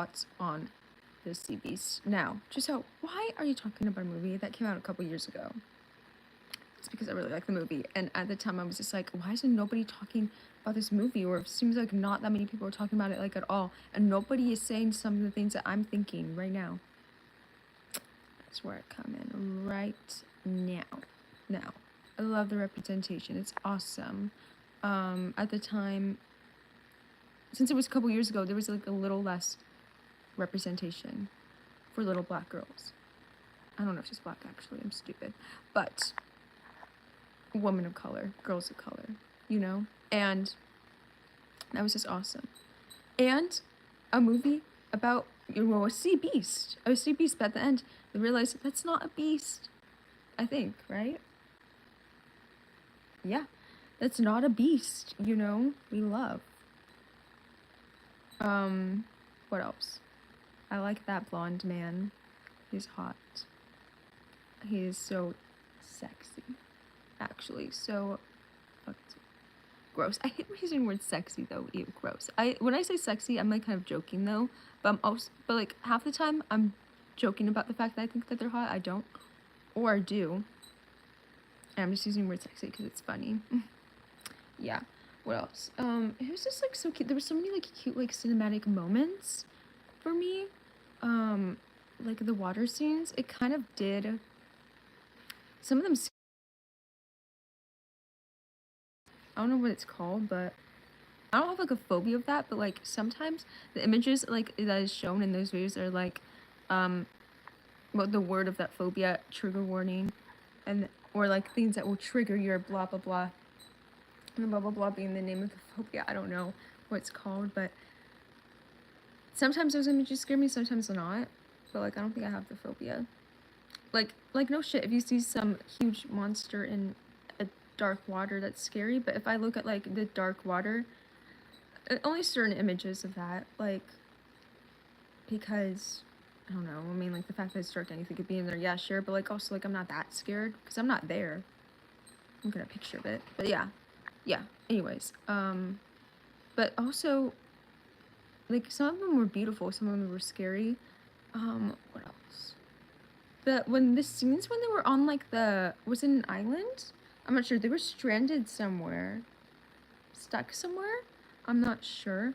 thoughts on the Sea Beast. Now, Giselle, why are you talking about a movie that came out a couple years ago? It's because I really like the movie, and at the time I was just like, why isn't nobody talking about this movie? Or it seems like not that many people are talking about it like at all, and nobody is saying some of the things that I'm thinking right now. That's where I come in right now. Now, I love the representation. It's awesome. At the time, since it was a couple years ago, there was like a little less representation for little black girls. I don't know if she's black, actually. I'm stupid. But women of color, girls of color, you know? And that was just awesome. And a movie about, you know, a sea beast. A sea beast, but at the end, they realized that's not a beast. I think, right? Yeah. That's not a beast, you know? We love. What else? I like that blonde man. He's hot. He is so sexy. Actually, so gross. I hate using the word sexy though. Ew, gross. When I say sexy, I'm like kind of joking though. But like half the time I'm joking about the fact that I think that they're hot. I don't, or I do. And I'm just using the word sexy because it's funny. Yeah. What else? It was just like so cute. There were so many like cute like cinematic moments for me. Like the water scenes. It kind of did. Some of them. I don't know what it's called, but I don't have like a phobia of that. But like sometimes the images like that is shown in those videos are like, what the word of that phobia, trigger warning, and or like things that will trigger your blah blah blah. And blah blah blah being the name of the phobia. I don't know what it's called, but sometimes those images scare me, sometimes not. But like I don't think I have the phobia. Like no shit, if you see some huge monster in a dark water, that's scary. But if I look at like the dark water, only certain images of that, like, because I don't know. I mean, like the fact that it's dark, anything could be in there. Yeah, sure. But like also like I'm not that scared because I'm not there. I'm gonna picture of it. But yeah. Anyways, but also like some of them were beautiful, some of them were scary. What else? When the scenes when they were on like was it an island? I'm not sure. They were stranded somewhere, stuck somewhere. I'm not sure.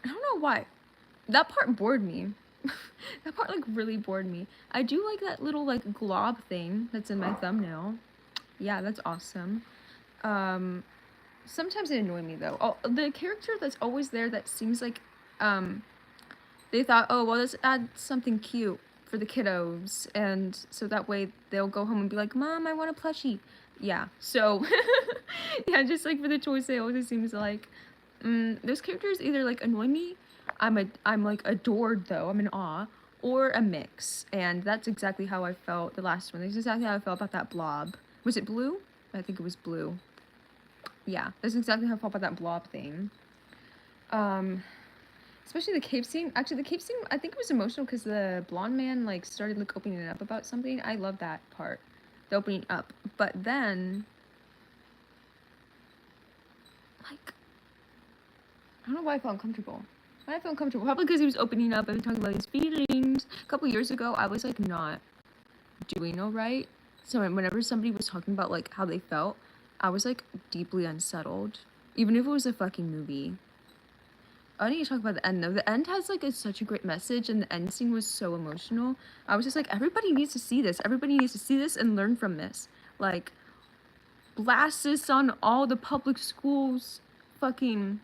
I don't know why. That part bored me. That part like really bored me. I do like that little like glob thing that's in my thumbnail. Yeah, that's awesome. Sometimes they annoy me though. Oh, the character that's always there that seems like they thought, oh well, let's add something cute for the kiddos, and so that way they'll go home and be like, Mom, I want a plushie. Yeah, so yeah, just like for the toy sales, it seems like those characters either like annoy me, I'm like adored though, I'm in awe, or a mix. And that's exactly how I felt the last one. That's exactly how I felt about that blob. Was it blue? I think it was blue. Yeah, that's exactly how I felt about that blob thing. Especially the cave scene. Actually, the cave scene, I think it was emotional because the blonde man like started like opening it up about something. I love that part, the opening up. But then, like, I don't know why I felt uncomfortable. Why I felt uncomfortable? Probably because he was opening up and talking about his feelings. A couple years ago, I was like not doing all right. So whenever somebody was talking about like how they felt, I was like deeply unsettled, even if it was a fucking movie. I need to talk about the end though. The end has like such a great message, and the end scene was so emotional. I was just like, everybody needs to see this. Everybody needs to see this and learn from this. Like, blast this on all the public schools fucking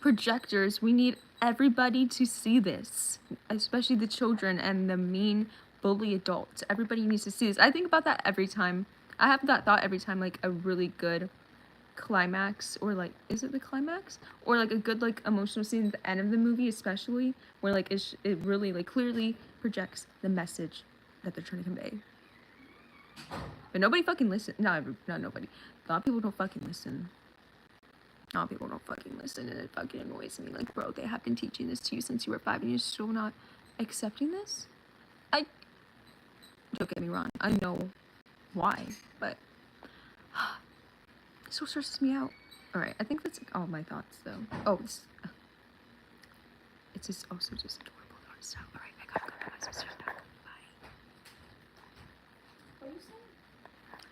projectors. We need everybody to see this, especially the children and the mean bully adults. Everybody needs to see this. I think about that every time. I have that thought every time like a really good climax, or like, is it the climax, or like a good like emotional scene at the end of the movie, especially where like it really like clearly projects the message that they're trying to convey. But nobody fucking listen. Not nobody. A lot of people don't fucking listen. A lot of people don't fucking listen, and it fucking annoys me. Like, bro, they have been teaching this to you since you were 5 and you're still not accepting this? Don't get me wrong, I know why, but it still stresses me out. Alright, I think that's like all my thoughts though. Oh, it's just also just adorable.